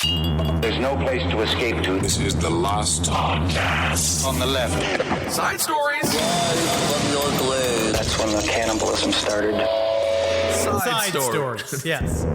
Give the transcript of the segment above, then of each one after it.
There's no place to escape to. This is the last podcast. On the left. Side stories. That's when the cannibalism started. Side stories. Yes.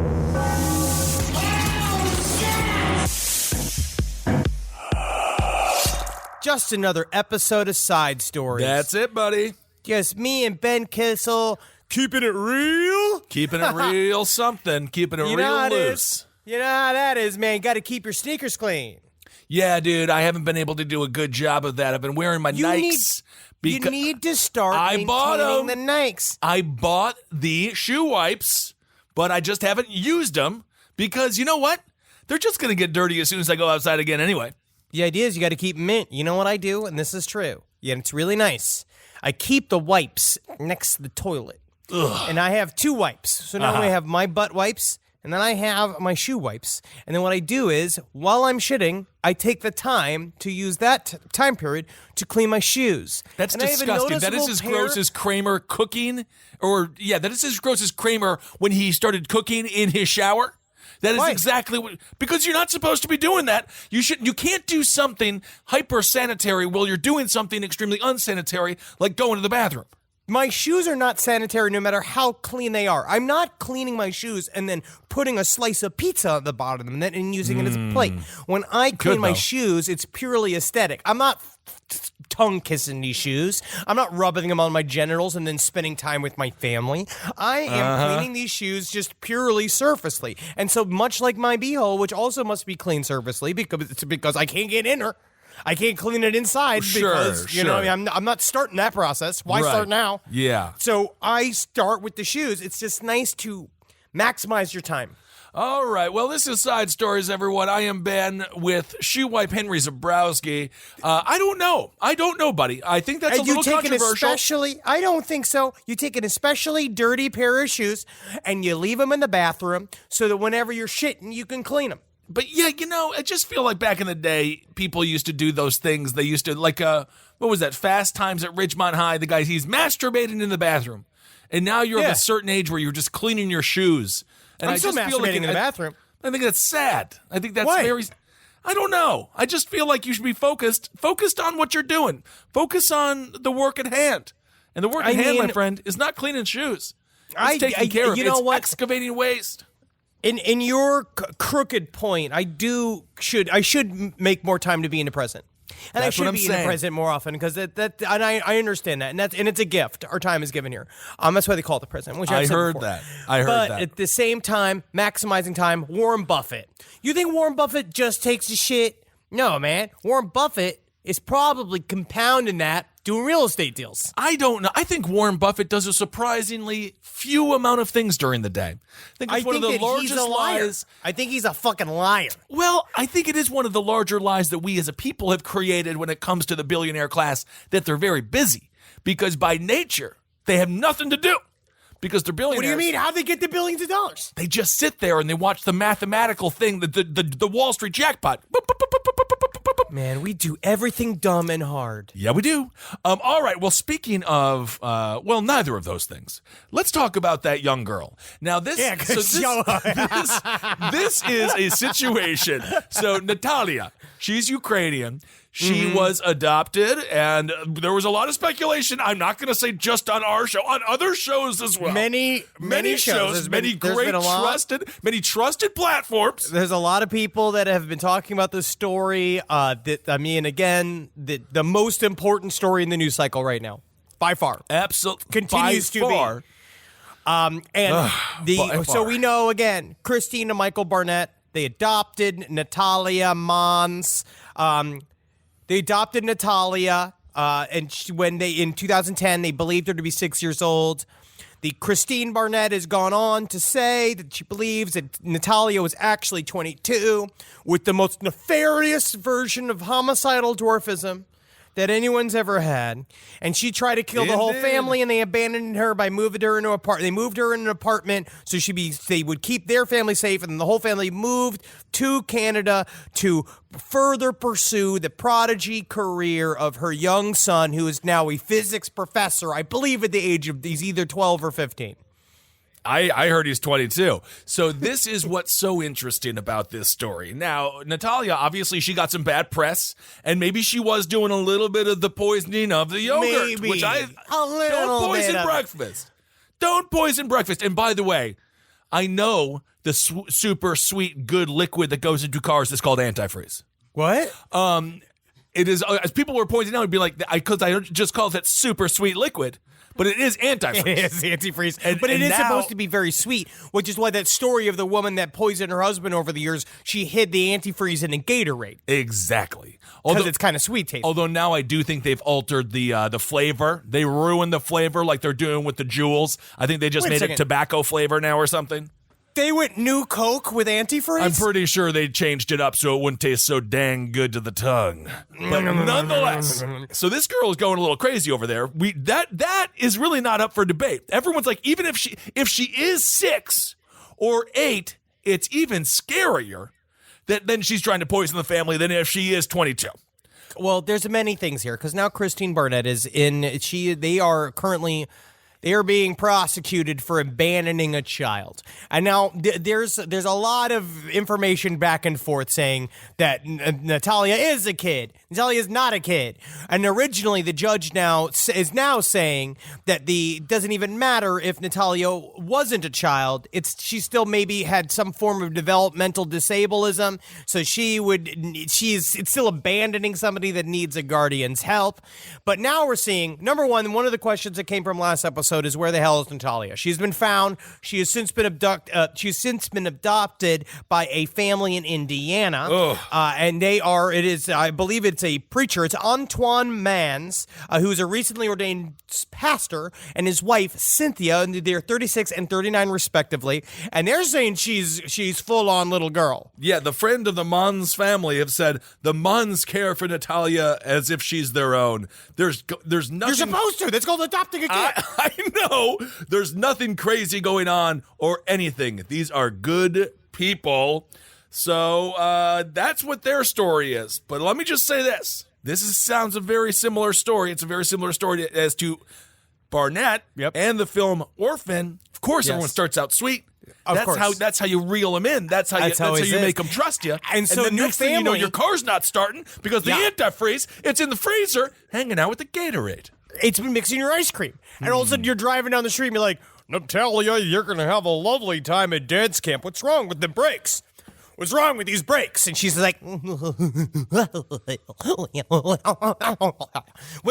Just another episode of Side Stories. That's it, buddy. Just me and Ben Kissel keeping it real. Keeping it real something. Keeping it real loose. You know how that is, man. You got to keep your sneakers clean. Yeah, dude, I haven't been able to do a good job of that. I've been wearing my Nikes. You need to start maintaining the Nikes. I bought the shoe wipes, but I just haven't used them because, you know what? They're just going to get dirty as soon as I go outside again anyway. The idea is you got to keep mint. You know what I do? And this is true. Yeah, it's really nice. I keep the wipes next to the toilet. Ugh. And I have two wipes. So now I have my butt wipes, and then I have my shoe wipes. And then what I do is, while I'm shitting, I take the time to use that time period to clean my shoes. That's and disgusting. That is as gross as Kramer cooking. That is as gross as Kramer when he started cooking in his shower. That is exactly what, because you're not supposed to be doing that. You can't do something hyper sanitary while you're doing something extremely unsanitary, like going to the bathroom. My shoes are not sanitary no matter how clean they are. I'm not cleaning my shoes and then putting a slice of pizza at the bottom of them and using it as a plate. When I clean my shoes, it's purely aesthetic. I'm not tongue kissing these shoes. I'm not rubbing them on my genitals and then spending time with my family. I am cleaning these shoes just purely surfacely. And so much like my beehole, which also must be cleaned surfacely because I can't get in her. I can't clean it inside because, you know, I mean, I'm not starting that process. Why start now? Yeah. So I start with the shoes. It's just nice to maximize your time. All right. Well, this is Side Stories, everyone. I am Ben with Shoe Wipe Henry Zabrowski. I don't know, buddy. I think that's a little controversial. I don't think so. You take an especially dirty pair of shoes and you leave them in the bathroom so that whenever you're shitting, you can clean them. But yeah, you know, I just feel like back in the day, people used to do those things. They used to, like, what was that? Fast Times at Ridgemont High. The guy, he's masturbating in the bathroom. And now you're of a certain age where you're just cleaning your shoes. And I'm still masturbating in the bathroom. I think that's sad. I think that's I don't know. I just feel like you should be focused on what you're doing. Focus on the work at hand. And the work at hand, my friend, is not cleaning shoes. It's taking care of it. It's excavating waste. In your crooked point, I should make more time to be in the present, and I should be in the present more often because and I understand that, and it's a gift. Our time is given here. That's why they call it the present. Which I heard that. But at the same time, maximizing time. Warren Buffett. You think Warren Buffett just takes a shit? No, man. Warren Buffett is probably compounding that doing real estate deals. I don't know. I think Warren Buffett does a surprisingly few amount of things during the day. I think one of the largest lies. I think he's a fucking liar. Well, I think it is one of the larger lies that we as a people have created when it comes to the billionaire class, that they're very busy because by nature they have nothing to do. Because they're billionaires. What do you mean? How they get the billions of dollars? They just sit there and they watch the mathematical thing, the Wall Street jackpot. Man, we do everything dumb and hard. Yeah, we do. All right. Well, speaking of, neither of those things. Let's talk about that young girl. Now, this is a situation. So, Natalia, she's Ukrainian. She was adopted, and there was a lot of speculation. I'm not going to say just on our show, on other shows as well. Many shows, many trusted platforms. There's a lot of people that have been talking about this story. The most important story in the news cycle right now, by far. Absolutely, continues to be. So we know again, Christine and Michael Barnett. They adopted Natalia Mons. They adopted Natalia, and in 2010, they believed her to be 6 years old. The Christine Barnett has gone on to say that she believes that Natalia was actually 22 with the most nefarious version of homicidal dwarfism that anyone's ever had. And she tried to kill the whole family, and they abandoned her by moving her into an apartment. They moved her in an apartment so they would keep their family safe, and then the whole family moved to Canada to further pursue the prodigy career of her young son, who is now a physics professor, I believe at the age of, he's either 12 or 15. I heard he's 22. So this is what's so interesting about this story. Now, Natalia, obviously, she got some bad press, and maybe she was doing a little bit of the poisoning of the yogurt. Maybe. Which don't poison breakfast. Don't poison breakfast. And by the way, I know the super sweet, good liquid that goes into cars is called antifreeze. What? It is, as people were pointing out, it'd be like, because I just called it super sweet liquid, but it is antifreeze. It is antifreeze. But it is supposed to be very sweet, which is why that story of the woman that poisoned her husband over the years, she hid the antifreeze in a Gatorade. Exactly. Because it's kind of sweet tasting. Although now I do think they've altered the flavor. They ruined the flavor like they're doing with the Jewels. I think they just made it tobacco flavor now or something. They went new Coke with antifreeze? I'm pretty sure they changed it up so it wouldn't taste so dang good to the tongue. But nonetheless, so this girl is going a little crazy over there. That is really not up for debate. Everyone's like, even if she is 6 or 8, it's even scarier that then she's trying to poison the family than if she is 22. Well, there's many things here because now Christine Barnett is in. They are being prosecuted for abandoning a child. And now there's a lot of information back and forth saying that Natalia is a kid. Natalia is not a kid. And originally the judge is now saying that doesn't even matter if Natalia wasn't a child. She still maybe had some form of developmental disableism. So it's still abandoning somebody that needs a guardian's help. But now we're seeing, number one of the questions that came from last episode is where the hell is Natalia? She's been found. She has since been adopted by a family in Indiana, and I believe it's a preacher. It's Antoine Mans, who's a recently ordained pastor, and his wife Cynthia, and they're 36 and 39 respectively, and they're saying she's full on little girl. Yeah, the friend of the Mans family have said the Mans care for Natalia as if she's their own. There's nothing. You're supposed to. That's called adopting a kid. I know. There's nothing crazy going on or anything. These are good people. So that's what their story is. But let me just say this. Sounds a very similar story. It's a very similar story as to Barnett and the film Orphan. Of course, everyone starts out sweet. That's how you reel them in. That's how you make them trust you. And so the next thing you know, your car's not starting because the antifreeze, it's in the freezer hanging out with the Gatorade. It's been mixing your ice cream. And all of a sudden you're driving down the street and you're like, Natalia, you're going to have a lovely time at dance camp. What's wrong with the brakes? What's wrong with these brakes? And she's like, what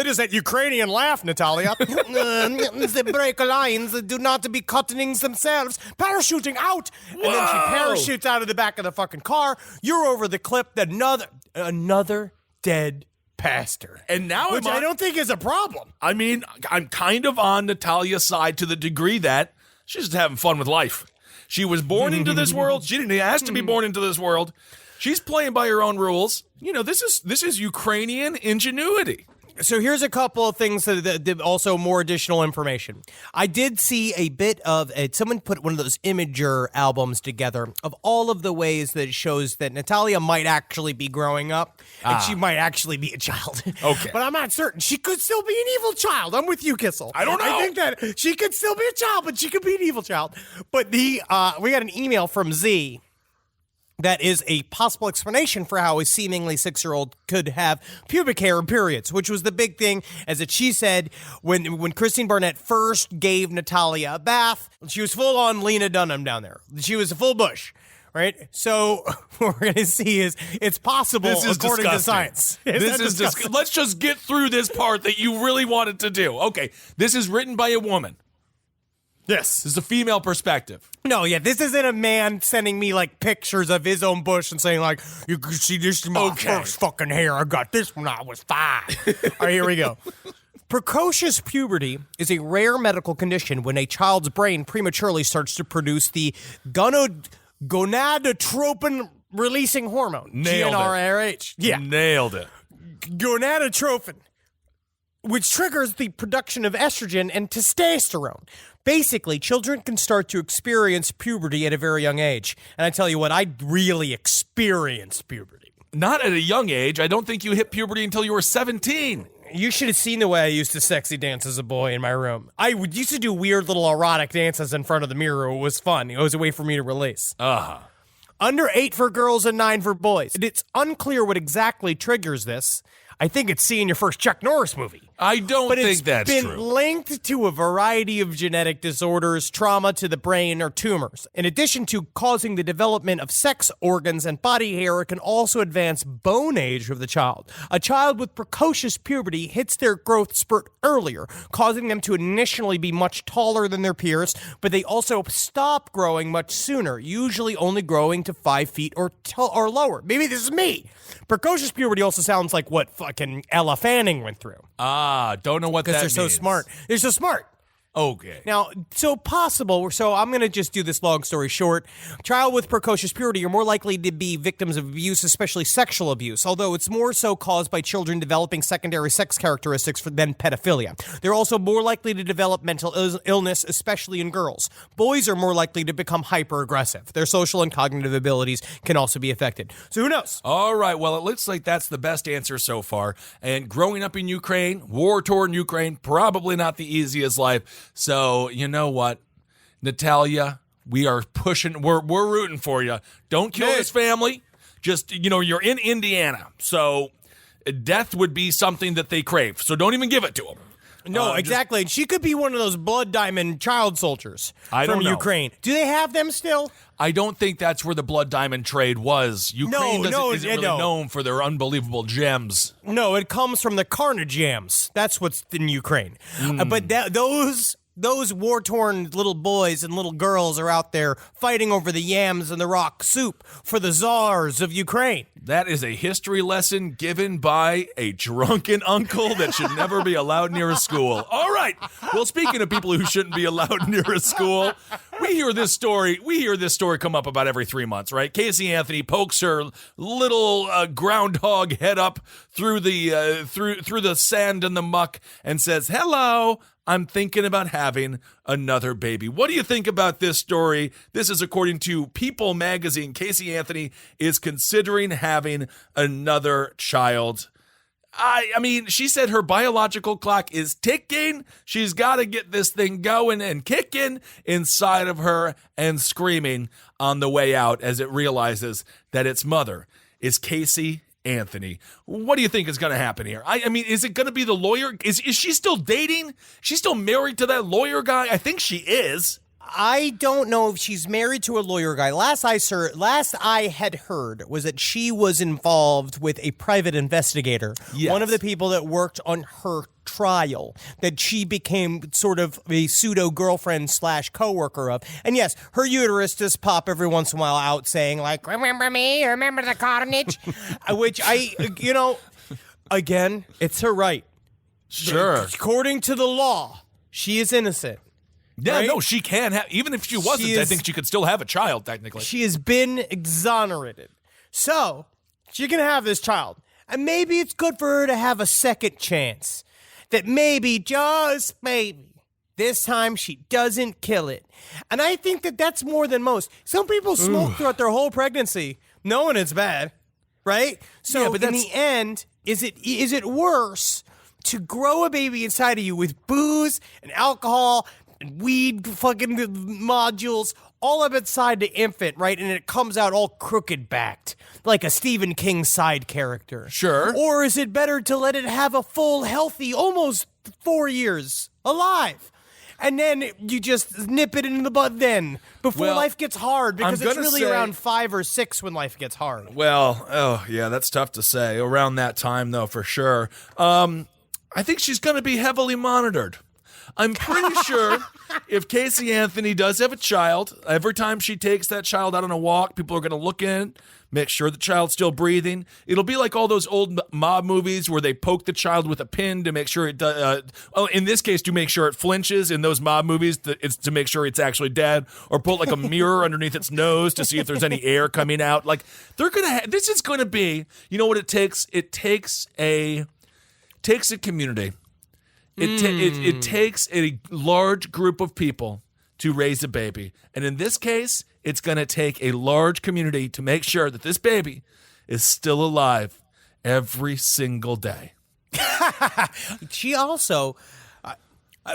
is that Ukrainian laugh, Natalia? The brake lines do not be cutting themselves. Parachuting out. And then she parachutes out of the back of the fucking car. You're over the clip. Another dead pastor. And now which I don't think is a problem. I mean, I'm kind of on Natalia's side to the degree that she's just having fun with life. She was born into this world. She didn't ask to be born into this world. She's playing by her own rules. You know, this is Ukrainian ingenuity. So here's a couple of things that also more additional information. I did see a bit of someone put one of those Imager albums together of all of the ways that it shows that Natalia might actually be growing up and she might actually be a child. Okay. But I'm not certain. She could still be an evil child. I'm with you, Kissel. I don't know. I think that she could still be a child, but she could be an evil child. But we got an email from Z that is a possible explanation for how a seemingly 6-year-old could have pubic hair and periods, which was the big thing, as that she said when Christine Barnett first gave Natalia a bath, she was full on Lena Dunham down there. She was a full bush, right? So what we're going to see is it's possible according to science. This is disgusting. Let's just get through this part that you really wanted to do. Okay, this is written by a woman. Yes. This is a female perspective. No, yeah, this isn't a man sending me, like, pictures of his own bush and saying, like, you can see this is my first fucking hair. I got this when I was 5. All right, here we go. Precocious puberty is a rare medical condition when a child's brain prematurely starts to produce the gonadotropin-releasing hormone. Nailed GnRH. it. Yeah. Nailed it. Gonadotropin, which triggers the production of estrogen and testosterone. Basically, children can start to experience puberty at a very young age. And I tell you what, I really experienced puberty. Not at a young age. I don't think you hit puberty until you were 17. You should have seen the way I used to sexy dance as a boy in my room. Used to do weird little erotic dances in front of the mirror. It was fun. It was a way for me to release. Under 8 for girls and 9 for boys. It's unclear what exactly triggers this. I think it's seeing your first Chuck Norris movie. I don't think that's true. It's true. been linked to a variety of genetic disorders, trauma to the brain, or tumors. In addition to causing the development of sex organs and body hair, it can also advance bone age of the child. A child with precocious puberty hits their growth spurt earlier, causing them to initially be much taller than their peers, but they also stop growing much sooner, usually only growing to 5 feet or lower. Maybe this is me. Precocious puberty also sounds like what fucking Ella Fanning went through. Don't know what that means. Because they're so smart. They're so smart. Okay. Now, so I'm going to just do this long story short. Child with precocious puberty are more likely to be victims of abuse, especially sexual abuse, although it's more so caused by children developing secondary sex characteristics than pedophilia. They're also more likely to develop mental illness, especially in girls. Boys are more likely to become hyper-aggressive. Their social and cognitive abilities can also be affected. So who knows? All right. Well, it looks like that's the best answer so far. And growing up in Ukraine, war-torn Ukraine, probably not the easiest life. So, you know what, Natalia, we are pushing, we're rooting for you. Don't kill this family. Just, you're in Indiana. So death would be something that they crave. So don't even give it to them. No, exactly. She could be one of those blood diamond child soldiers from Ukraine. Do they have them still? I don't think that's where the blood diamond trade was. Ukraine isn't really known for their unbelievable gems. No, it comes from the carnage gems. That's what's in Ukraine. But those war-torn little boys and little girls are out there fighting over the yams and the rock soup for the czars of Ukraine. That is a history lesson given by a drunken uncle that should never be allowed near a school. All right. Well, speaking of people who shouldn't be allowed near a school, we hear this story come up about every 3 months, right? Casey Anthony pokes her little groundhog head up through the sand and the muck and says, "Hello, I'm thinking about having another baby." What do you think about this story? This is according to People magazine. Casey Anthony is considering having another child. I mean, she said her biological clock is ticking. She's got to get this thing going and kicking inside of her and screaming on the way out as it realizes that its mother is Casey Anthony. What do you think is going to happen here? I mean, is it going to be the lawyer? Is she still dating? She's still married to that lawyer guy? I think she is. I don't know if she's married to a lawyer guy. Last I had heard was that she was involved with a private investigator. Yes. One of the people that worked on her trial, that she became sort of a pseudo girlfriend / coworker of. And yes, her uterus does pop every once in a while out saying like, "Remember me? Remember the carnage?" Which again, it's her right. Sure. According to the law, she is innocent. Yeah, right? no, she can have, even if she wasn't, I think she could still have a child, technically. She has been exonerated. So, she can have this child. And maybe it's good for her to have a second chance. That maybe, just maybe, this time she doesn't kill it. And I think that that's more than most. Some people smoke throughout their whole pregnancy, knowing it's bad, right? So, yeah, but in the end, is it worse to grow a baby inside of you with booze and alcohol and weed fucking modules all up inside the infant, right? And it comes out all crooked backed, like a Stephen King side character. Sure. Or is it better to let it have a full, healthy, almost 4 years alive? And then you just nip it in the bud then, before life gets hard, because it's really around 5 or 6 when life gets hard. Well, yeah, that's tough to say. Around that time, though, for sure. I think she's going to be heavily monitored. I'm pretty sure if Casey Anthony does have a child, every time she takes that child out on a walk, people are going to look in, make sure the child's still breathing. It'll be like all those old mob movies where they poke the child with a pin to make sure it does. In this case, to make sure it flinches. In those mob movies, it's to make sure it's actually dead, or put like a mirror underneath its nose to see if there's any air coming out. Like they're gonna. This is going to be. You know what it takes? It takes a community. It takes a large group of people to raise a baby. And in this case, it's going to take a large community to make sure that this baby is still alive every single day. She also,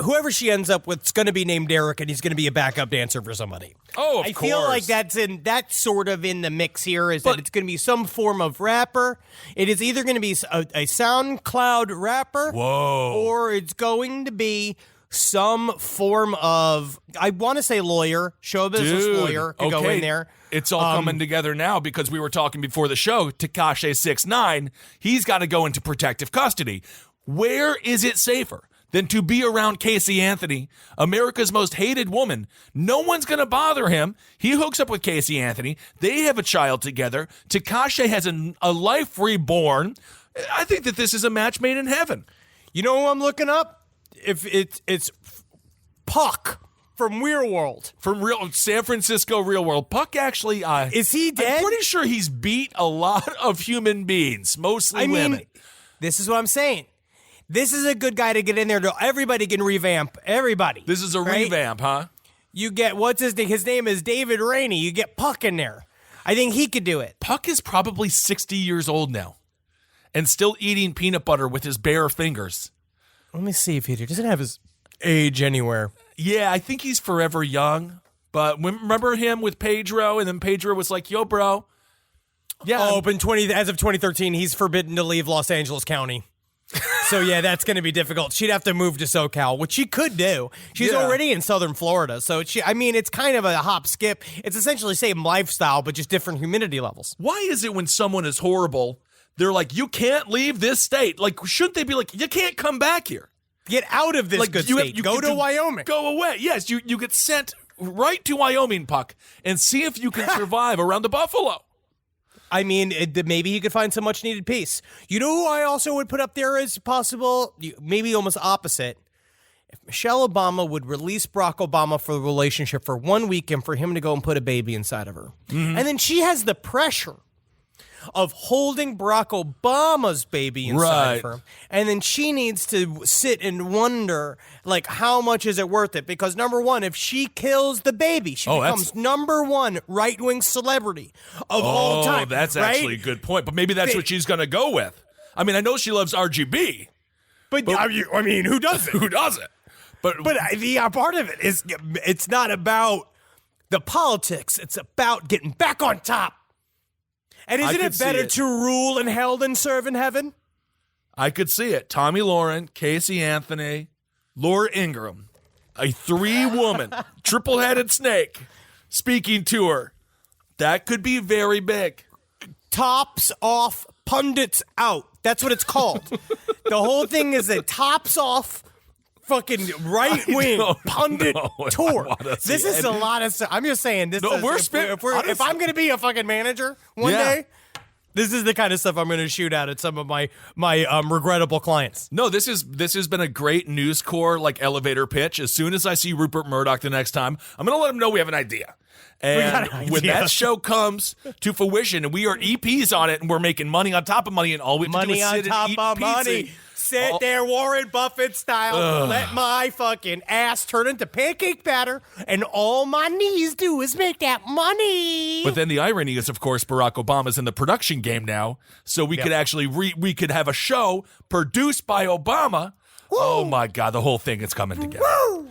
whoever she ends up with is going to be named Derek, and he's going to be a backup dancer for somebody. Oh, of I course. feel like that's sort of in the mix here. That it's going to be some form of rapper. It is either going to be a SoundCloud rapper, or it's going to be some form of, I want to say lawyer, show business lawyer to go in there. It's all coming together now because we were talking before the show. Tekashi 6ix9ine, he's got to go into protective custody. Where is it safer than to be around Casey Anthony, America's most hated woman? No one's going to bother him. He hooks up with Casey Anthony. They have a child together. Tekashi has a life reborn. I think that this is a match made in heaven. You know who I'm looking up? If it's Puck from Real World. From San Francisco Real World. Puck actually... is he dead? I'm pretty sure he's beat a lot of human beings, mostly women. This is what I'm saying. This is a good guy to get in there. Everybody can revamp. Everybody. This is a revamp, huh? You get, what's his name? His name is David Rainey. You get Puck in there. I think he could do it. Puck is probably 60 years old now and still eating peanut butter with his bare fingers. Let me see if he doesn't have his age anywhere. Yeah, I think he's forever young. But remember him with Pedro, and then Pedro was like, yo, bro. Yeah. Oh, but as of 2013, he's forbidden to leave Los Angeles County. So, yeah, that's going to be difficult. She'd have to move to SoCal, which she could do. She's already in southern Florida. So, it's kind of a hop skip. It's essentially same lifestyle, but just different humidity levels. Why is it when someone is horrible, they're like, you can't leave this state? Like, shouldn't they be like, you can't come back here? Get out of this good state. Go to Wyoming. Go away. Yes, you get sent right to Wyoming, Puck, and see if you can survive around the buffalo. I mean, maybe he could find some much-needed peace. You know who I also would put up there as possible? Maybe almost opposite. If Michelle Obama would release Barack Obama for the relationship for 1 week and for him to go and put a baby inside of her. Mm-hmm. And then she has the pressure of holding Barack Obama's baby inside of her. And then she needs to sit and wonder, like, how much is it worth it? Because, number one, if she kills the baby, she becomes number one right-wing celebrity of all time. Oh, that's actually a good point. But maybe that's what she's going to go with. I mean, I know she loves RGB. But I mean, who doesn't? Who doesn't? But the part of it is, it's not about the politics. It's about getting back on top. And isn't it better to rule in hell than serve in heaven? I could see it. Tommy Lauren, Casey Anthony, Laura Ingraham, a three-woman, triple-headed snake speaking to her. That could be very big. Tops off, pundits out. That's what it's called. The whole thing is a tops off fucking right-wing pundit tour. This is a lot of stuff. I'm just saying, if I'm going to be a fucking manager one day, this is the kind of stuff I'm going to shoot out at some of my regrettable clients. No, this has been a great News Corps elevator pitch. As soon as I see Rupert Murdoch the next time, I'm going to let him know we have an idea. And when that show comes to fruition and we are EPs on it and we're making money on top of money and all we have to do is sit and eat pizza. Sit there, Warren Buffett style. Let my fucking ass turn into pancake batter, and all my knees do is make that money. But then the irony is, of course, Barack Obama's in the production game now, so we could actually we could have a show produced by Obama. Woo. Oh my God, the whole thing is coming together. Woo.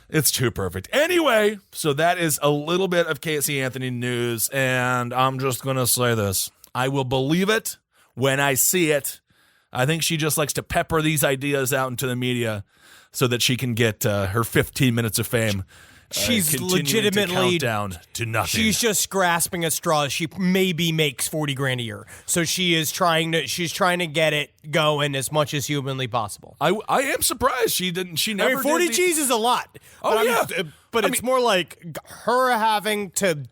It's too perfect. Anyway, so that is a little bit of Casey Anthony news, and I'm just gonna say this: I will believe it when I see it. I think she just likes to pepper these ideas out into the media so that she can get her 15 minutes of fame. She's legitimately down to nothing. She's just grasping at straws. She maybe makes $40,000 a year, so she's trying to get it going as much as humanly possible. I am surprised she didn't. She never. 40 G's is a lot. But it's more like her having to.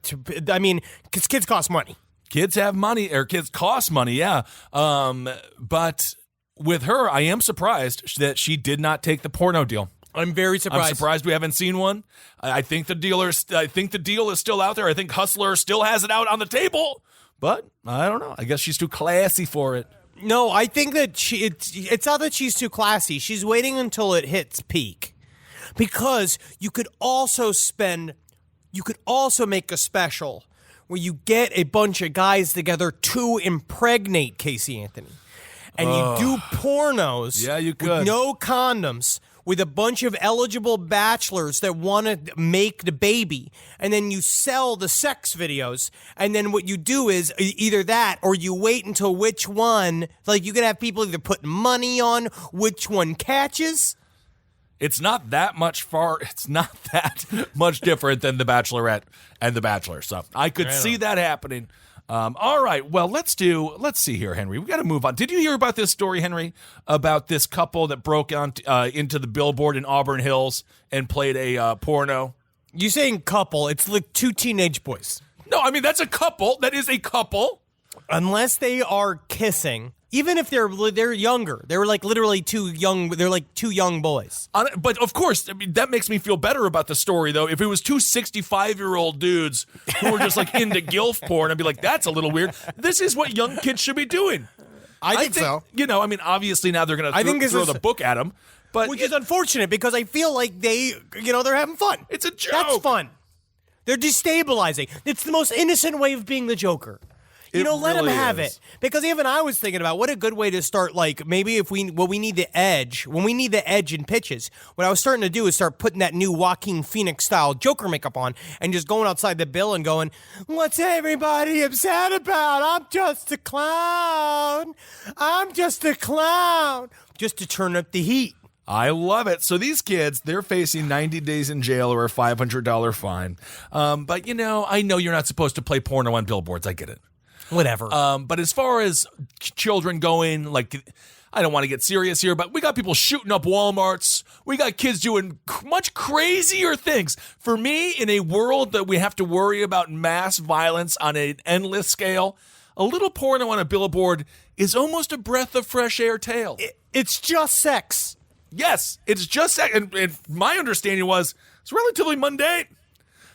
I mean, because kids cost money. Kids have money, or kids cost money, yeah. But with her, I am surprised that she did not take the porno deal. I'm very surprised. I'm surprised we haven't seen one. I think the deal is still out there. I think Hustler still has it out on the table. But I don't know. I guess she's too classy for it. No, I think that it's not that she's too classy. She's waiting until it hits peak. Because you could also make a special where you get a bunch of guys together to impregnate Casey Anthony. and you do pornos. Yeah, you could. With no condoms. With a bunch of eligible bachelors that want to make the baby, and then you sell the sex videos, and then what you do is either that or you wait until which one, like you can have people either put money on which one catches. It's not that much different than The Bachelorette and The Bachelor. So I could see that happening. All right, well, let's see here, Henry. We got to move on. Did you hear about this story, Henry, about this couple that broke into the billboard in Auburn Hills and played a porno? You saying couple, it's like two teenage boys. No, I mean, that's a couple. That is a couple. Unless they are kissing. Even if they're younger, they're like literally too young. They're like two young boys. But of course, I mean, that makes me feel better about the story, though. If it was two 65-year-old dudes who were just like into gilf porn, I'd be like, that's a little weird. This is what young kids should be doing. I think so. You know, I mean, obviously now they're going to throw the book at them, but which is unfortunate because I feel like they're having fun. It's a joke. That's fun. They're destabilizing. It's the most innocent way of being the Joker. Let them have it. Because even I was thinking about what a good way to start, like, maybe when we need the edge in pitches, what I was starting to do is start putting that new Joaquin Phoenix-style Joker makeup on and just going outside the bill and going, what's everybody upset about? I'm just a clown. Just to turn up the heat. I love it. So these kids, they're facing 90 days in jail or a $500 fine. But, I know you're not supposed to play porno on billboards. I get it. Whatever. But as far as children going, like, I don't want to get serious here, but we got people shooting up Walmarts. We got kids doing much crazier things. For me, in a world that we have to worry about mass violence on an endless scale, a little porno on a billboard is almost a breath of fresh air tale. It's just sex. Yes, it's just sex. And my understanding was it's relatively mundane.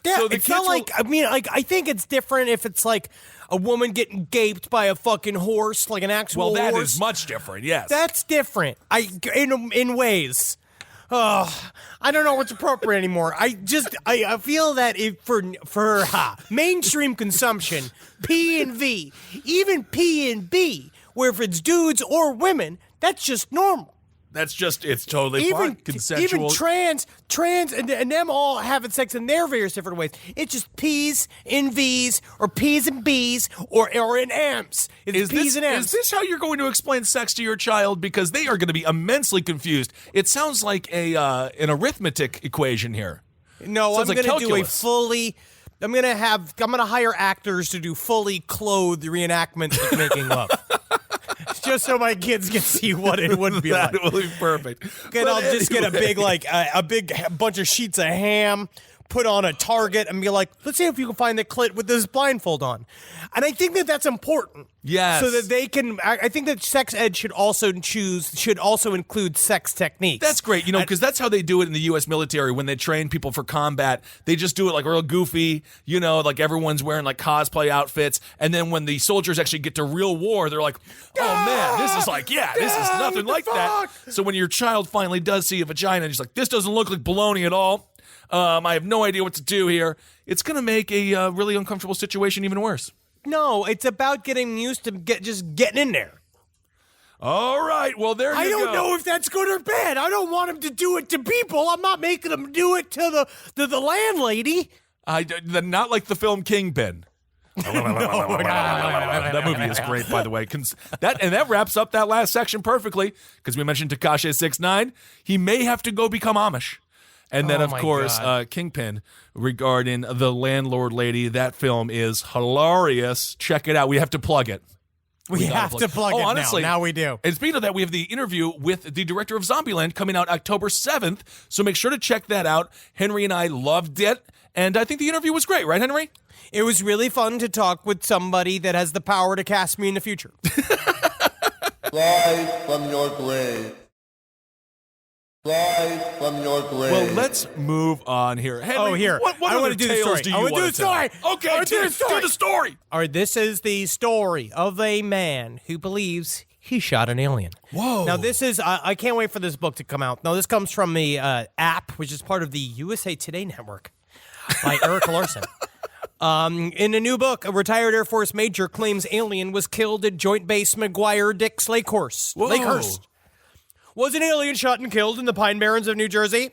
Yeah, so it's not like, I think it's different if it's like a woman getting gaped by a fucking horse, like an actual horse. Well, that is much different, yes. That's different. In ways. I don't know what's appropriate anymore. I feel that for mainstream consumption, P and V, even P and B, where if it's dudes or women, that's just normal. It's totally fine. Consensual. Even trans, and them all having sex in their various different ways. It's just P's and V's, or P's and B's, or in M's. It's P's and M's. Is this how you're going to explain sex to your child? Because they are going to be immensely confused. It sounds like an arithmetic equation here. No, I'm going to do a fully. I'm going to hire actors to do fully clothed reenactments of making love. Just so my kids can see what it would be like. That will be perfect. And I'll just get a big bunch of sheets of ham, put on a target, and be like, let's see if you can find the clit with this blindfold on. And I think that that's important. Yes. So that they can. I think that sex ed should also include sex techniques. That's great, because that's how they do it in the U.S. military when they train people for combat. They just do it like real goofy, like everyone's wearing like cosplay outfits. And then when the soldiers actually get to real war, they're like, oh man, this is this is nothing like that. So when your child finally does see a vagina and he's like, this doesn't look like baloney at all. I have no idea what to do here. It's going to make a really uncomfortable situation even worse. No, it's about getting used to just getting in there. All right, well, there you go. I don't know if that's good or bad. I don't want him to do it to people. I'm not making him do it to the landlady. Not like the film Kingpin. That movie is great, by the way. That wraps up that last section perfectly, because we mentioned Tekashi 6ix9ine. He may have to go become Amish. And then, of course, Kingpin regarding the landlord lady. That film is hilarious. Check it out. We have to plug it. We have to plug it honestly, now we do. And speaking of that, we have the interview with the director of Zombieland coming out October 7th. So make sure to check that out. Henry and I loved it. And I think the interview was great. Right, Henry? It was really fun to talk with somebody that has the power to cast me in the future. Live from your grave. Live from your grave. Well, let's move on here. Henry, here. What I other want to do the tales story. do you I want to do the story. Okay, do the story. All right, this is the story of a man who believes he shot an alien. Whoa. Now, this is, I can't wait for this book to come out. Now, this comes from the app, which is part of the USA Today network by Eric Larson. In a new book, a retired Air Force major claims alien was killed at Joint Base McGuire-Dix Lakehurst. Was an alien shot and killed in the Pine Barrens of New Jersey?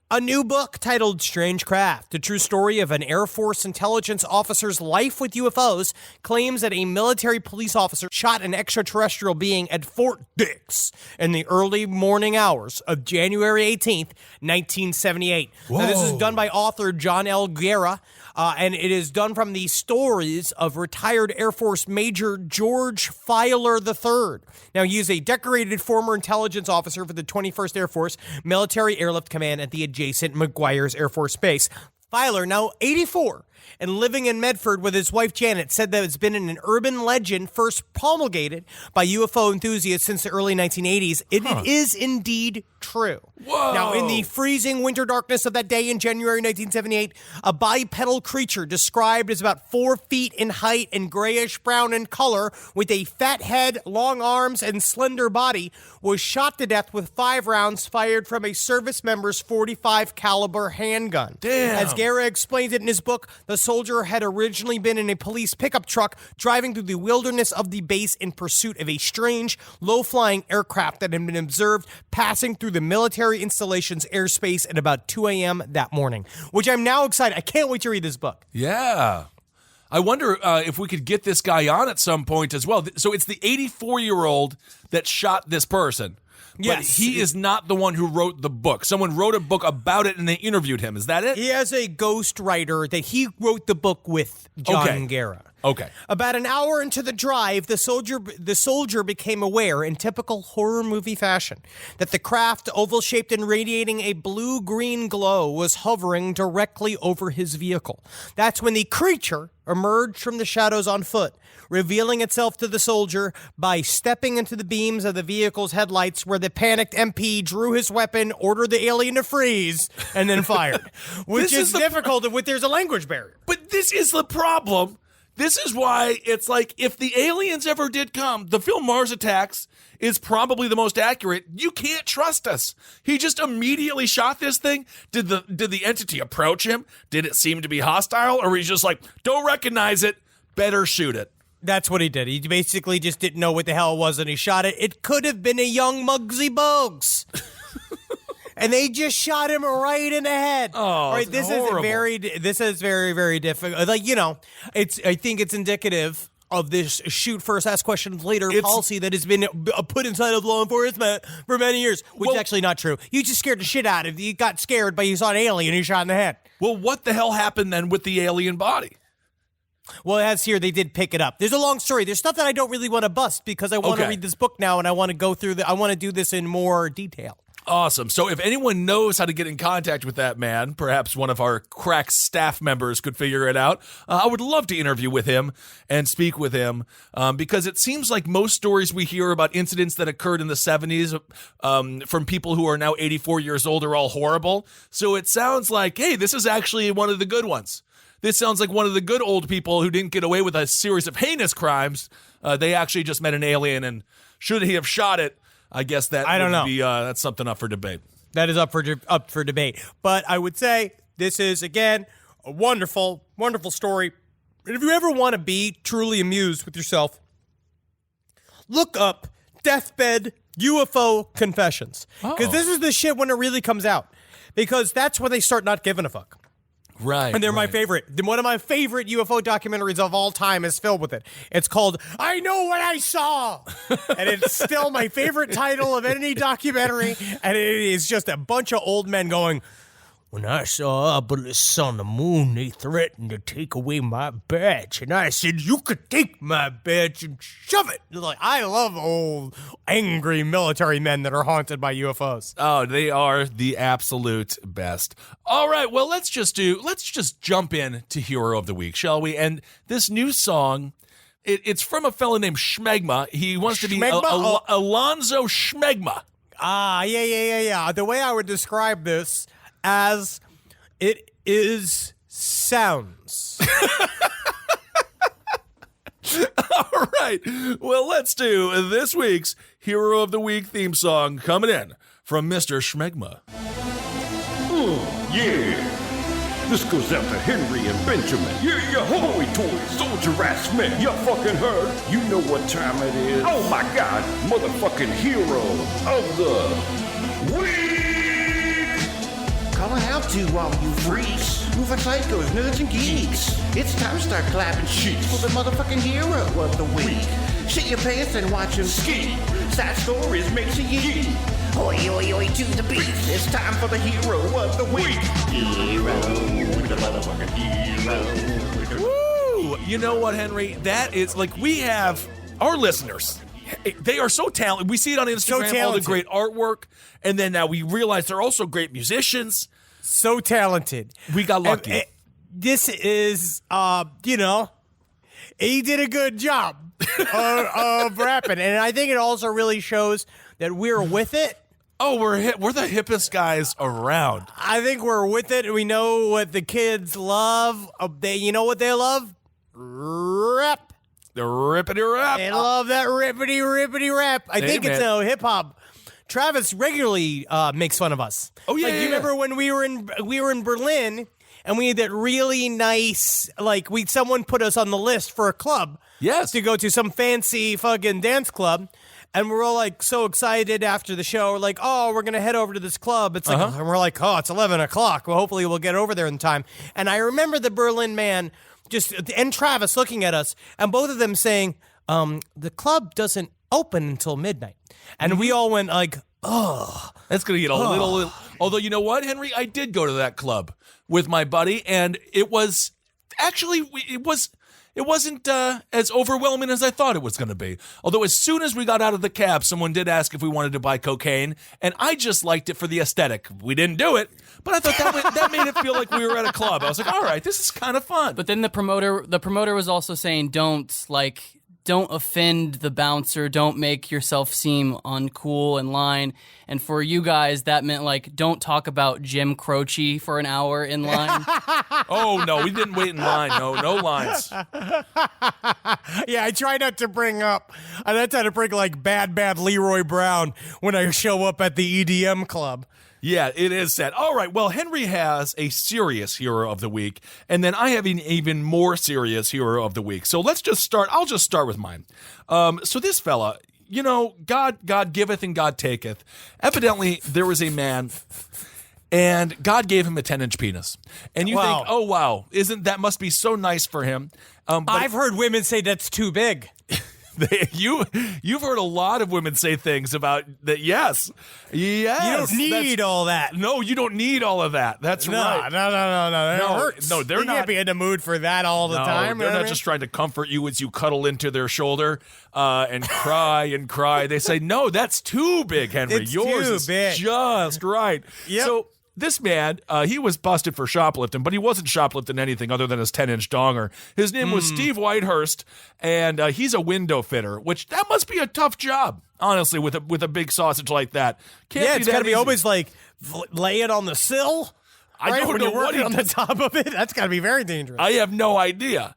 A new book titled Strange Craft, the true story of an Air Force intelligence officer's life with UFOs, claims that a military police officer shot an extraterrestrial being at Fort Dix in the early morning hours of January 18th, 1978. Now, this is done by author John L. Guerra, and it is done from the stories of retired Air Force Major George Filer III. Now, he is a decorated former intelligence officer for the 21st Air Force Military Airlift Command at the adjacent McGuire's Air Force Base. Filer, now 84, and living in Medford with his wife Janet, said that it's been an urban legend first promulgated by UFO enthusiasts since the early 1980s. It is indeed true. Whoa. Now, in the freezing winter darkness of that day in January 1978, a bipedal creature described as about 4 feet in height and grayish-brown in color with a fat head, long arms, and slender body was shot to death with 5 rounds fired from a service member's .45 caliber handgun. Damn. As Guerra explains it in his book, the soldier had originally been in a police pickup truck driving through the wilderness of the base in pursuit of a strange, low-flying aircraft that had been observed passing through the military installation's airspace at about 2 a.m. that morning, which I'm now excited. I can't wait to read this book. Yeah. I wonder if we could get this guy on at some point as well. So it's the 84-year-old that shot this person. But Yes. he is not the one who wrote the book. Someone wrote a book about it and they interviewed him. Is that it? He has a ghost writer that he wrote the book with, John Guerra. Okay. About an hour into the drive, the soldier became aware, in typical horror movie fashion, that the craft, oval-shaped and radiating a blue-green glow, was hovering directly over his vehicle. That's when the creature emerged from the shadows on foot, revealing itself to the soldier by stepping into the beams of the vehicle's headlights, where the panicked MP drew his weapon, ordered the alien to freeze, and then fired. Which is difficult if there's a language barrier. But this is the problem. This is why it's like, if the aliens ever did come, the film Mars Attacks is probably the most accurate. You can't trust us. He just immediately shot this thing. Did the entity approach him? Did it seem to be hostile? Or he's just like, don't recognize it, better shoot it? That's what he did. He basically just didn't know what the hell it was, and he shot it. It could have been a young Muggsy Bogues. And they just shot him right in the head. Oh, right, this horrible. is very, very difficult. Like, I think it's indicative of this shoot first, ask questions later policy that has been put inside of law enforcement for many years, which is actually not true. You just scared the shit out of you. You got scared, but you saw an alien and you shot in the head. Well, what the hell happened then with the alien body? Well, as here, they did pick it up. There's a long story. There's stuff that I don't really want to bust because I want to read this book now and I want to go through I want to do this in more detail. Awesome. So if anyone knows how to get in contact with that man, perhaps one of our crack staff members could figure it out. I would love to interview with him and speak with him because it seems like most stories we hear about incidents that occurred in the 70s from people who are now 84 years old are all horrible. So it sounds like, hey, this is actually one of the good ones. This sounds like one of the good old people who didn't get away with a series of heinous crimes. They actually just met an alien, and should he have shot it, I guess that I don't know. That's something up for debate. That is up for debate. But I would say this is, again, a wonderful, wonderful story. And if you ever want to be truly amused with yourself, look up Deathbed UFO Confessions. Because this is the shit when it really comes out. Because that's when they start not giving a fuck. Right. And they're my favorite. One of my favorite UFO documentaries of all time is filled with it. It's called I Know What I Saw. And it's still my favorite title of any documentary. And it is just a bunch of old men going, when I saw Obelisk on the moon, they threatened to take away my badge. And I said, you could take my badge and shove it. Like, I love old, angry military men that are haunted by UFOs. Oh, they are the absolute best. All right, well, let's just jump in to Hero of the Week, shall we? And this new song, it's from a fellow named Schmegma. He wants to be Alonzo Schmegma. Ah, yeah. The way I would describe this as it is sounds. All right. Well, let's do this week's Hero of the Week theme song coming in from Mr. Schmegma. Yeah. This goes out to Henry and Benjamin. Yeah, yeah, holy toy, soldier-ass men. You fucking heard? You know what time it is. Oh my god, motherfucking hero of the week! Calling out to all you freaks, moving psychos, nerds, and geeks. It's time to start clapping cheeks for the motherfucking hero of the week. Shit your pants and watch him ski. Sad stories makes a yee. Oi, oi, oi, to the beat. It's time for the hero of the week. Hero, the motherfucking hero. Woo! You know what, Henry? That is like we have our listeners. They are so talented. We see it on Instagram, all the great artwork, and then now we realize they're also great musicians. So talented. We got lucky. This is, he did a good job of rapping, and I think it also really shows that we're with it. Oh, we're the hippest guys around. I think we're with it. We know what the kids love. You know what they love? Rap. The rippity rap. They love that rippity rap. I think it's hip hop. Travis regularly makes fun of us. Oh yeah, you remember when we were in Berlin and we had that really nice someone put us on the list for a club. Yes. To go to some fancy fucking dance club. And we're all like so excited after the show. We're like, oh, we're going to head over to this club. It's like, and we're like, oh, it's 11 o'clock. Well, hopefully we'll get over there in time. And I remember the Berlin man and Travis looking at us and both of them saying, the club doesn't open until midnight. And we all went like, oh. That's going to get a little. Although, you know what, Henry? I did go to that club with my buddy, and it was actually, it wasn't as overwhelming as I thought it was going to be. Although as soon as we got out of the cab, someone did ask if we wanted to buy cocaine, and I just liked it for the aesthetic. We didn't do it, but I thought that made it feel like we were at a club. I was like, all right, this is kind of fun. But then the promoter was also saying, don't offend the bouncer, don't make yourself seem uncool in line. And for you guys, that meant don't talk about Jim Croce for an hour in line. Oh no, we didn't wait in line. No lines. Yeah, I try not to bring up. I don't try to bring bad Leroy Brown when I show up at the EDM club. Yeah, it is sad. All right, well, Henry has a serious hero of the week, and then I have an even more serious hero of the week. So let's just start. I'll just start with mine. So this fella, God giveth and God taketh. Evidently, there was a man, and God gave him a 10-inch penis. And you think, oh, wow, that must be so nice for him. But I've heard women say that's too big. You've heard a lot of women say things about that. Yes. You don't need all that. No, you don't need all of that. That's right. No. It hurts. No, they're you not. Can't be in the mood for that all the time. They're not just trying to comfort you as you cuddle into their shoulder and cry and cry. They say, no, that's too big, Henry. It's Yours too is big. just right. Yep. So this man, he was busted for shoplifting, but he wasn't shoplifting anything other than his 10-inch donger. His name was Steve Whitehurst, and he's a window fitter, which that must be a tough job, honestly, with a big sausage like that. It's got to be always lay it on the sill. I right? don't when know you're working on the top of it. That's got to be very dangerous. I have no idea.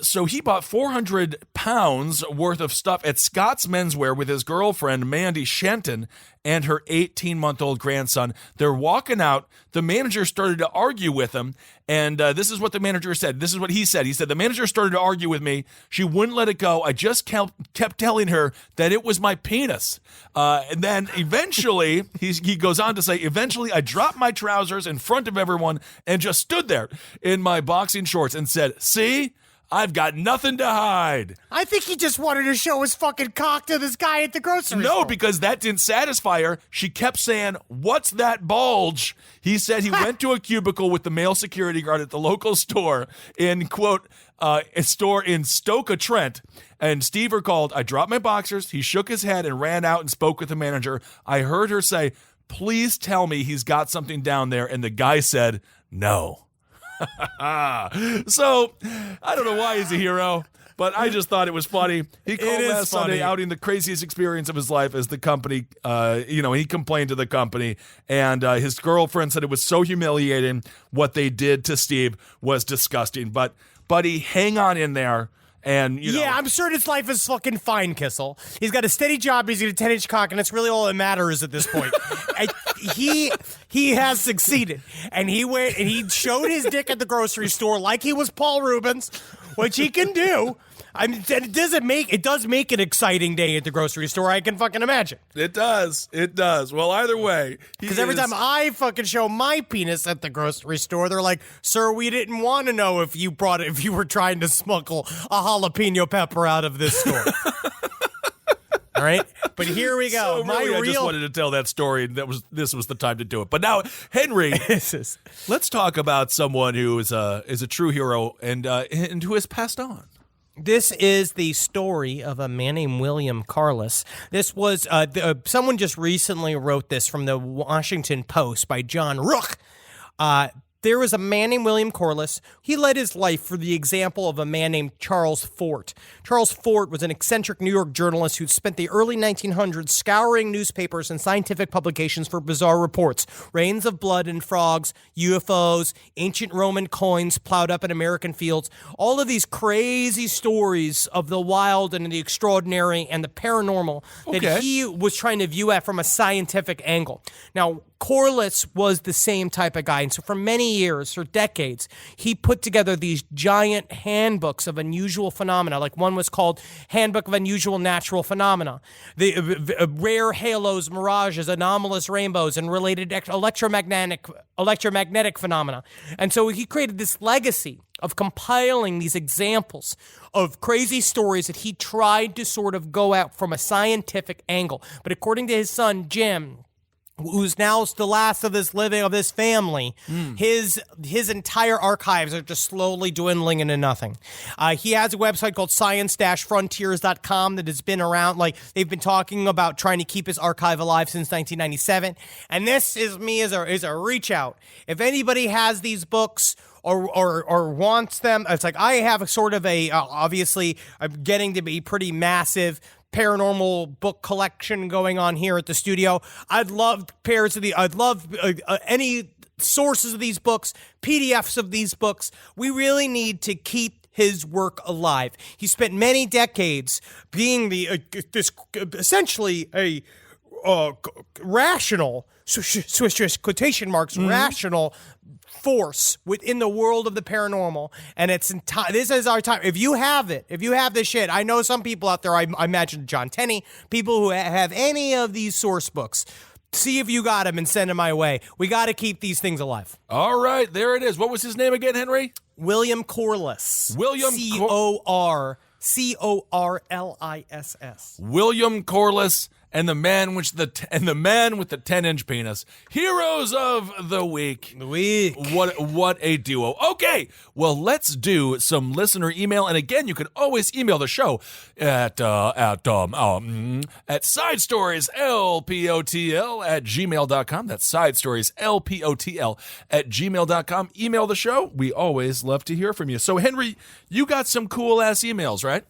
So he bought 400 pounds worth of stuff at Scott's Menswear with his girlfriend, Mandy Shenton, and her 18-month-old grandson. They're walking out. The manager started to argue with him, and this is what the manager said. This is what he said. He said, the manager started to argue with me. She wouldn't let it go. I just kept telling her that it was my penis. And then eventually, he goes on to say, eventually I dropped my trousers in front of everyone and just stood there in my boxing shorts and said, see? I've got nothing to hide. I think he just wanted to show his fucking cock to this guy at the grocery store. No, because that didn't satisfy her. She kept saying, what's that bulge? He said he went to a cubicle with the male security guard at the local store in, quote, a store in Stoke-a-Trent. And Steve recalled, I dropped my boxers. He shook his head and ran out and spoke with the manager. I heard her say, please tell me he's got something down there. And the guy said, no. So, I don't know why he's a hero, but I just thought it was funny. He called last Sunday outing the craziest experience of his life as the company, he complained to the company, and his girlfriend said it was so humiliating. What they did to Steve was disgusting. But, buddy, hang on in there. And, you know. Yeah, I'm sure his life is fucking fine, Kissel. He's got a steady job. He's got a 10-inch cock, and that's really all that matters at this point. He has succeeded, and he went and he showed his dick at the grocery store like he was Paul Rubens, which he can do. I mean, it does make an exciting day at the grocery store. I can fucking imagine. It does. Well, either way, because every time I fucking show my penis at the grocery store, they're like, "Sir, we didn't want to know if you were trying to smuggle a jalapeno pepper out of this store." All right, but here we go. So really, I just wanted to tell that story, and this was the time to do it. But now, Henry, let's talk about someone who is a true hero and who has passed on. This is the story of a man named William Carlos. This was someone just recently wrote this from the Washington Post by John Rook. There was a man named William Corliss. He led his life for the example of a man named Charles Fort. Charles Fort was an eccentric New York journalist who spent the early 1900s scouring newspapers and scientific publications for bizarre reports. Rains of blood and frogs, UFOs, ancient Roman coins plowed up in American fields. All of these crazy stories of the wild and the extraordinary and the paranormal that he was trying to view at from a scientific angle. Now, Corliss was the same type of guy, and so for many years, for decades, he put together these giant handbooks of unusual phenomena. Like one was called Handbook of Unusual Natural Phenomena, the rare halos, mirages, anomalous rainbows, and related electromagnetic phenomena. And so he created this legacy of compiling these examples of crazy stories that he tried to sort of go out from a scientific angle. But according to his son, Jim, who's now the last of this family, his entire archives are just slowly dwindling into nothing. He has a website called science-frontiers.com that has been around, like they've been talking about trying to keep his archive alive since 1997. And this is me as a reach out. If anybody has these books or wants them, it's like I have a sort of obviously I'm getting to be pretty massive paranormal book collection going on here at the studio. I'd love any sources of these books, PDFs of these books. We really need to keep his work alive. He spent many decades being essentially a rational, Swiss quotation marks, rational force within the world of the paranormal, and this is our time. If you have this shit, I know some people out there, I imagine John Tenney, people who have any of these source books, see if you got them and send them my way. We got to keep these things alive. All right, there it is. What was his name again, Henry? William Corliss. Corliss. William Corliss. And the man with the 10-inch penis. Heroes of the week. What a duo. Okay, well, let's do some listener email. And again, you can always email the show at sidestorieslpotl@gmail.com. That's sidestorieslpotl@gmail.com. Email the show. We always love to hear from you. So, Henry, you got some cool ass emails, right?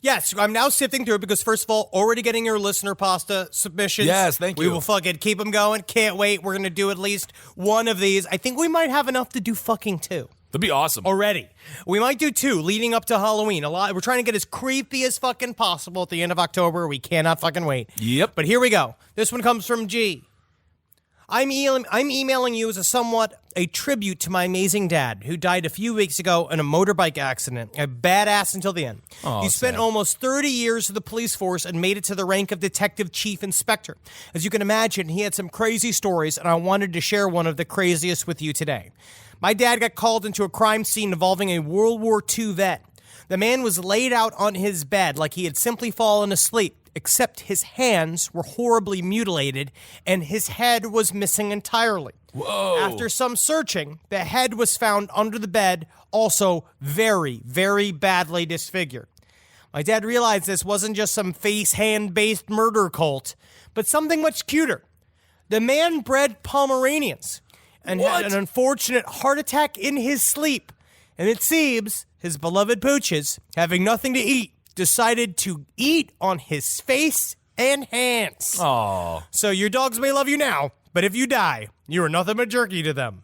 Yes, I'm now sifting through it because, first of all, already getting your listener pasta submissions. Yes, thank you. We will fucking keep them going. Can't wait. We're going to do at least one of these. I think we might have enough to do fucking two. That'd be awesome. Already. We might do two leading up to Halloween. We're trying to get as creepy as fucking possible at the end of October. We cannot fucking wait. Yep. But here we go. This one comes from G. I'm emailing you as a tribute to my amazing dad, who died a few weeks ago in a motorbike accident. A badass until the end. He spent almost 30 years with the police force and made it to the rank of detective chief inspector. As you can imagine, he had some crazy stories, and I wanted to share one of the craziest with you today. My dad got called into a crime scene involving a World War II vet. The man was laid out on his bed like he had simply fallen asleep, except his hands were horribly mutilated and his head was missing entirely. Whoa. After some searching, the head was found under the bed, also very, very badly disfigured. My dad realized this wasn't just some face-hand-based murder cult, but something much cuter. The man bred Pomeranians and had an unfortunate heart attack in his sleep. And it seems his beloved pooches, having nothing to eat, decided to eat on his face and hands. Aww. So your dogs may love you now, But if you die, you are nothing but jerky to them.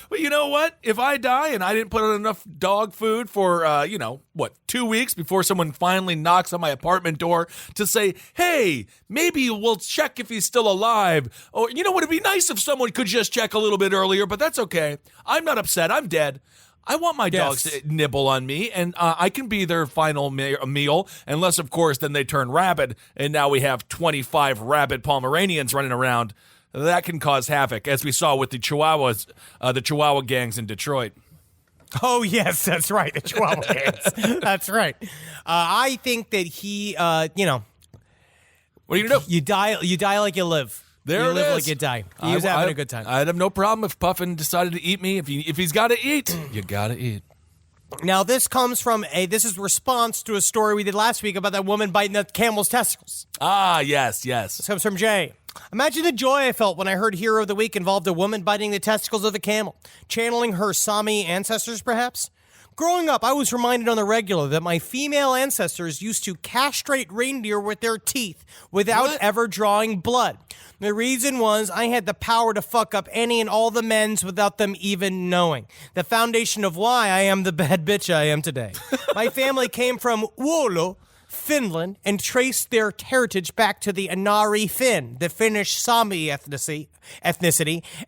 Well, you know what? If I die and I didn't put on enough dog food for, 2 weeks before someone finally knocks on my apartment door to say, hey, maybe we'll check if he's still alive. Or, it'd be nice if someone could just check a little bit earlier, but that's okay. I'm not upset. I'm dead. I want my dogs to nibble on me, and I can be their final meal, unless, of course, then they turn rabid, and now we have 25 rabid Pomeranians running around. That can cause havoc, as we saw with the Chihuahuas, the Chihuahua gangs in Detroit. Oh, yes, that's right, the Chihuahua gangs. That's right. I think that he, What are you going to do? You die like you live. There you it live is. like you die. He was having a good time. I'd have no problem if Puffin decided to eat me. If he's got to eat, you got to eat. Now, this comes from this is response to a story we did last week about that woman biting the camel's testicles. Ah, yes. This comes from Jay. Imagine the joy I felt when I heard Hero of the Week involved a woman biting the testicles of a camel, channeling her Sami ancestors, perhaps. Growing up, I was reminded on the regular that my female ancestors used to castrate reindeer with their teeth without ever drawing blood. The reason was I had the power to fuck up any and all the men's without them even knowing. The foundation of why I am the bad bitch I am today. My family came from Oulu, Finland, and traced their heritage back to the Inari Finn, the Finnish Sami ethnicity,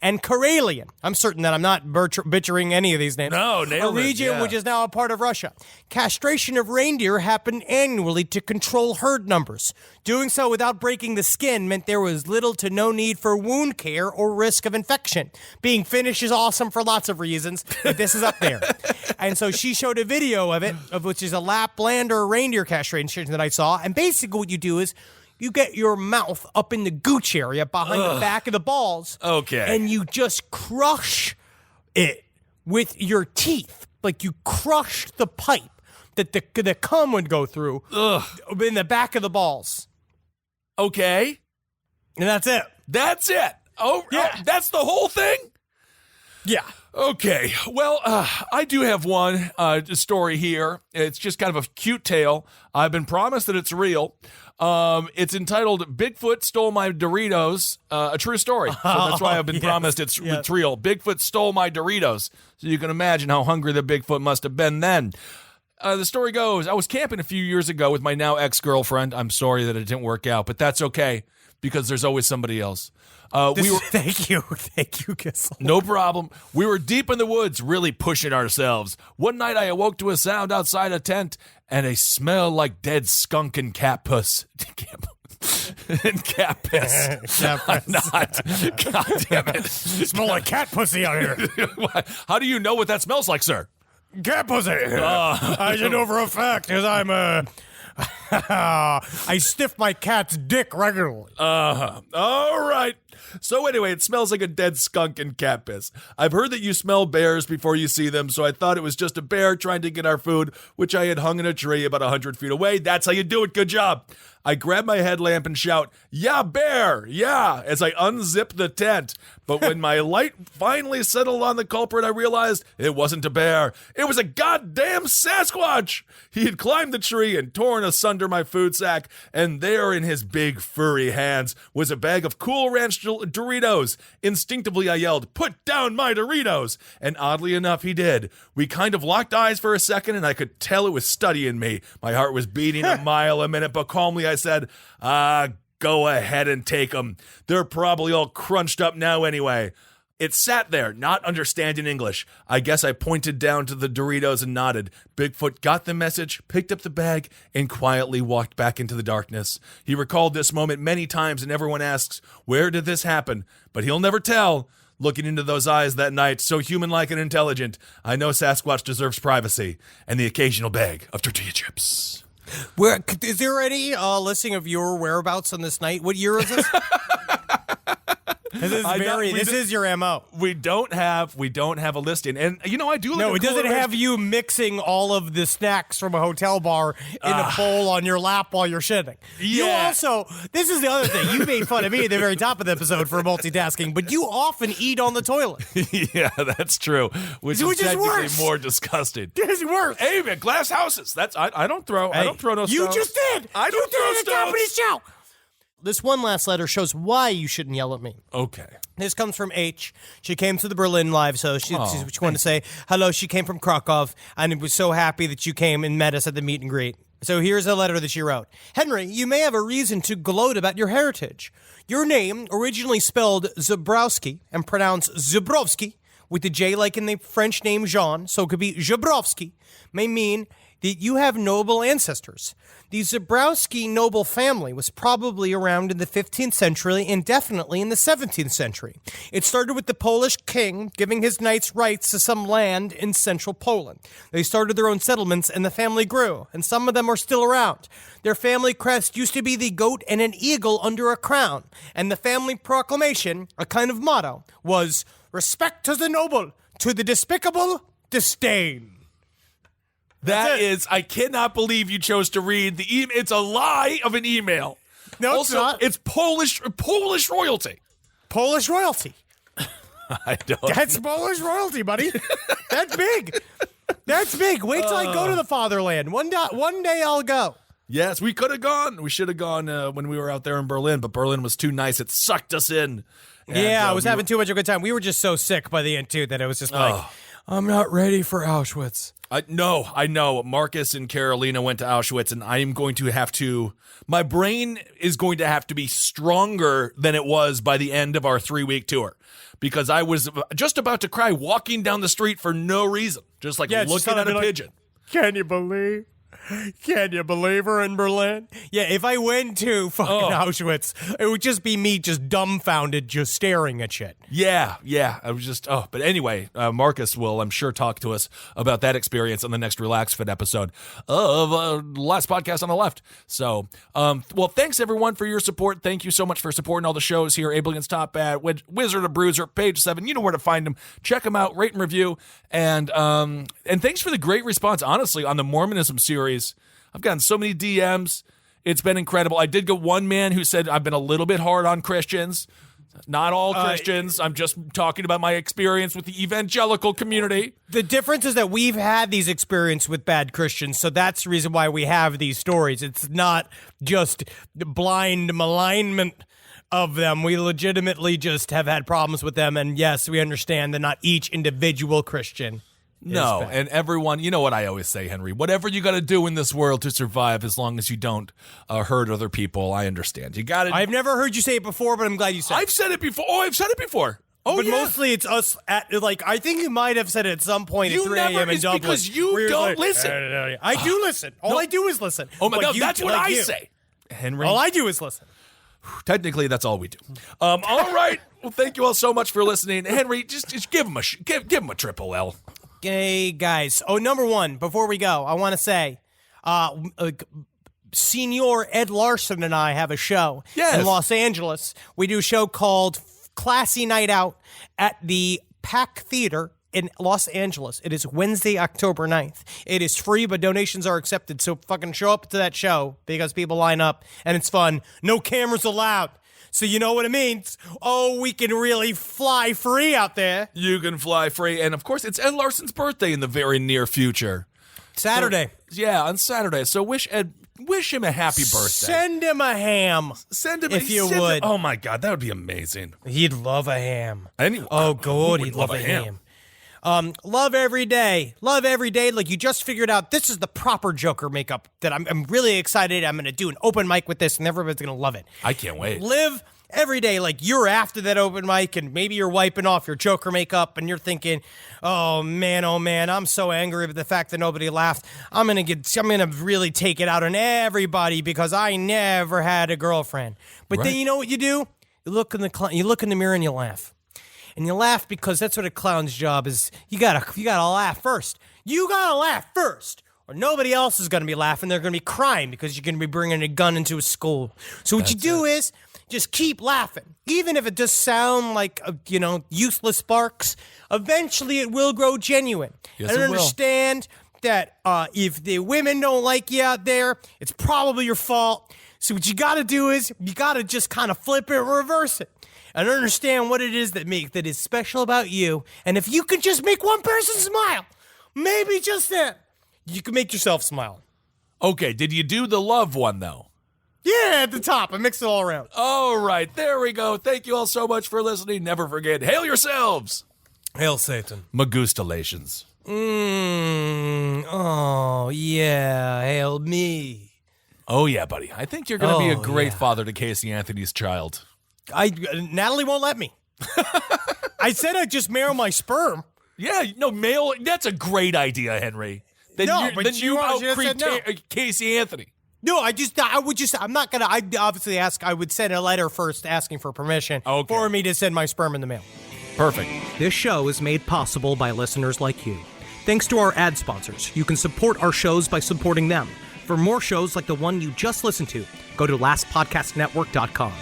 and Karelian. I'm certain that I'm not butchering any of these names. No, nailed a it, region yeah. which is now a part of Russia. Castration of reindeer happened annually to control herd numbers. Doing so without breaking the skin meant there was little to no need for wound care or risk of infection. Being Finnish is awesome for lots of reasons, but this is up there. And so she showed a video of it, of which is a Laplander reindeer castration that I saw. And basically what you do is you get your mouth up in the gooch area behind the back of the balls. Okay. And you just crush it with your teeth. Like you crushed the pipe that the cum would go through in the back of the balls. Okay. And that's it. That's it. Oh, Yeah. That's the whole thing? Yeah. Okay, well, I do have one story here. It's just kind of a cute tale. I've been promised that it's real. It's entitled "Bigfoot Stole My Doritos," a true story. So that's why I've been promised it's real. Bigfoot stole my Doritos. So you can imagine how hungry the Bigfoot must have been then. The story goes, I was camping a few years ago with my now ex-girlfriend. I'm sorry that it didn't work out, but that's okay because there's always somebody else. Thank you, Kissel. No problem. We were deep in the woods, really pushing ourselves. One night I awoke to a sound outside a tent and a smell like dead skunk and cat puss. And cat piss. I'm not. God damn it. Smell like cat pussy out here. How do you know what that smells like, sir? Cat pussy. I should know for a fact because I'm I sniff my cat's dick regularly. All right. So anyway, it smells like a dead skunk and cat piss. I've heard that you smell bears before you see them, so I thought it was just a bear trying to get our food, which I had hung in a tree about 100 feet away. That's how you do it. Good job. I grab my headlamp and shout, "Yeah, bear, yeah," as I unzip the tent. But when my light finally settled on the culprit, I realized it wasn't a bear. It was a goddamn Sasquatch. He had climbed the tree and torn asunder my food sack, and there in his big furry hands was a bag of Cool Ranch Doritos. Instinctively, I yelled, "Put down my Doritos!" And oddly enough, he did. We kind of locked eyes for a second, and I could tell it was studying me. My heart was beating a mile a minute, but calmly I said, go ahead and take them. They're probably all crunched up now anyway. It sat there, not understanding English. I guess I pointed down to the Doritos and nodded. Bigfoot got the message, picked up the bag, and quietly walked back into the darkness. He recalled this moment many times, and everyone asks, where did this happen? But he'll never tell. Looking into those eyes that night, so human-like and intelligent, I know Sasquatch deserves privacy and the occasional bag of tortilla chips. Where is there any listing of your whereabouts on this night? What year is this? This is your MO. We don't have a listing, and I do. No, it doesn't have you mixing all of the snacks from a hotel bar in a bowl on your lap while you're shitting. Yeah. You also, this is the other thing. You made fun of me at the very top of the episode for multitasking, but you often eat on the toilet. Yeah, that's true. Which is technically worse. more disgusting. It's worse. Hey, man, glass houses. That's I don't throw. I don't throw no stones. You just did. I don't you throw did at the top of stones. the show. This one last letter shows why you shouldn't yell at me. Okay. This comes from H. She came to the Berlin Live, so she wanted to say hello. She came from Krakow, and was so happy that you came and met us at the meet and greet. So here's a letter that she wrote. Henry, you may have a reason to gloat about your heritage. Your name, originally spelled Zabrowski and pronounced Zabrowski, with the J like in the French name Jean, so it could be Zabrowski, may mean that you have noble ancestors. The Zabrowski noble family was probably around in the 15th century and definitely in the 17th century. It started with the Polish king giving his knights rights to some land in central Poland. They started their own settlements and the family grew, and some of them are still around. Their family crest used to be the goat and an eagle under a crown, and the family proclamation, a kind of motto, was respect to the noble, to the despicable, disdain. That is, I cannot believe you chose to read the email. It's a lie of an email. No, also, it's not. It's Polish royalty. Polish royalty. I don't. That's Polish royalty, buddy. That's big. That's big. Wait till I go to the fatherland. One day I'll go. Yes, we could have gone. We should have gone when we were out there in Berlin, but Berlin was too nice. It sucked us in. And, I was having too much of a good time. We were just so sick by the end, too, that it was just like, I'm not ready for Auschwitz. I know. Marcus and Carolina went to Auschwitz, and I am going to have to. My brain is going to have to be stronger than it was by the end of our 3-week tour, because I was just about to cry walking down the street for no reason, just like looking at a pigeon. Can you believe? Can you believe her in Berlin? Yeah, if I went to fucking Auschwitz, it would just be me just dumbfounded, just staring at shit. Yeah. I was just, but anyway, Marcus will, I'm sure, talk to us about that experience on the next Relax Fit episode of Last Podcast on the Left. So, well, thanks everyone for your support. Thank you so much for supporting all the shows here. Able Against Top Bad, Wizard of Bruiser, Page 7. You know where to find them. Check them out, rate and review. And thanks for the great response, honestly, on the Mormonism series. I've gotten so many DMs. It's been incredible. I did get one man who said I've been a little bit hard on Christians. Not all Christians. I'm just talking about my experience with the evangelical community. The difference is that we've had these experiences with bad Christians, so that's the reason why we have these stories. It's not just blind malignment of them. We legitimately just have had problems with them, and yes, we understand that not each individual Christian. No, and everyone, you know what I always say, Henry, whatever you got to do in this world to survive, as long as you don't hurt other people, I understand. You got it. I've never heard you say it before, but I'm glad you said it. I've said it before. Oh, I've said it before. Oh, but yeah. mostly it's us at, like, I think you might have said it at some point at 3 a.m. in Dublin. Because you don't listen. I do listen. All I do is listen. Oh, my God, that's what I say. Henry. All I do is listen. Technically, that's all we do. All right. Well, thank you all so much for listening. Henry, just give him a triple L. Hey, guys. Oh, number one, before we go, I want to say, Senior Ed Larson and I have a show in Los Angeles. We do a show called Classy Night Out at the Pack Theater in Los Angeles. It is Wednesday, October 9th. It is free, but donations are accepted, so fucking show up to that show because people line up, and it's fun. No cameras allowed. So you know what it means. Oh, we can really fly free out there. You can fly free. And, of course, it's Ed Larson's birthday in the very near future. Saturday. So, yeah, on Saturday. So wish him a happy birthday. Send him a ham. Send him if you would. Oh, my God. That would be amazing. He'd love a ham. Oh, God. He'd love a ham. Love every day. Love every day. Like, you just figured out this is the proper Joker makeup that I'm really excited. I'm going to do an open mic with this, and everybody's going to love it. I can't wait. Live every day like you're after that open mic, and maybe you're wiping off your Joker makeup, and you're thinking, oh, man, I'm so angry with the fact that nobody laughed. I'm going to really take it out on everybody because I never had a girlfriend. But then you know what you do? You look in the mirror and you laugh. And you laugh because that's what a clown's job is. You gotta laugh first. You gotta laugh first, or nobody else is gonna be laughing. They're gonna be crying because you're gonna be bringing a gun into a school. So what you do is just keep laughing, even if it does sound like useless sparks. Eventually, it will grow genuine. Yes, and it will. Understand that if the women don't like you out there, it's probably your fault. So what you gotta do is you gotta just kind of flip it, reverse it. And understand what it is that is special about you. And if you could just make one person smile, maybe just then, you can make yourself smile. Okay, did you do the love one, though? Yeah, at the top. I mix it all around. All right, there we go. Thank you all so much for listening. Never forget, hail yourselves. Hail Satan. Magustalations. Oh, yeah. Hail me. Oh, yeah, buddy. I think you're going to be a great yeah. father to Casey Anthony's child. Natalie won't let me. I said I'd just marry my sperm. Yeah, no, male. That's a great idea, Henry. Then No, you, but then she you won't. She out-creep said no. Casey Anthony. No, I'm not going to, I'd obviously I would send a letter first asking for permission for me to send my sperm in the mail. Perfect. This show is made possible by listeners like you. Thanks to our ad sponsors, you can support our shows by supporting them. For more shows like the one you just listened to, go to lastpodcastnetwork.com.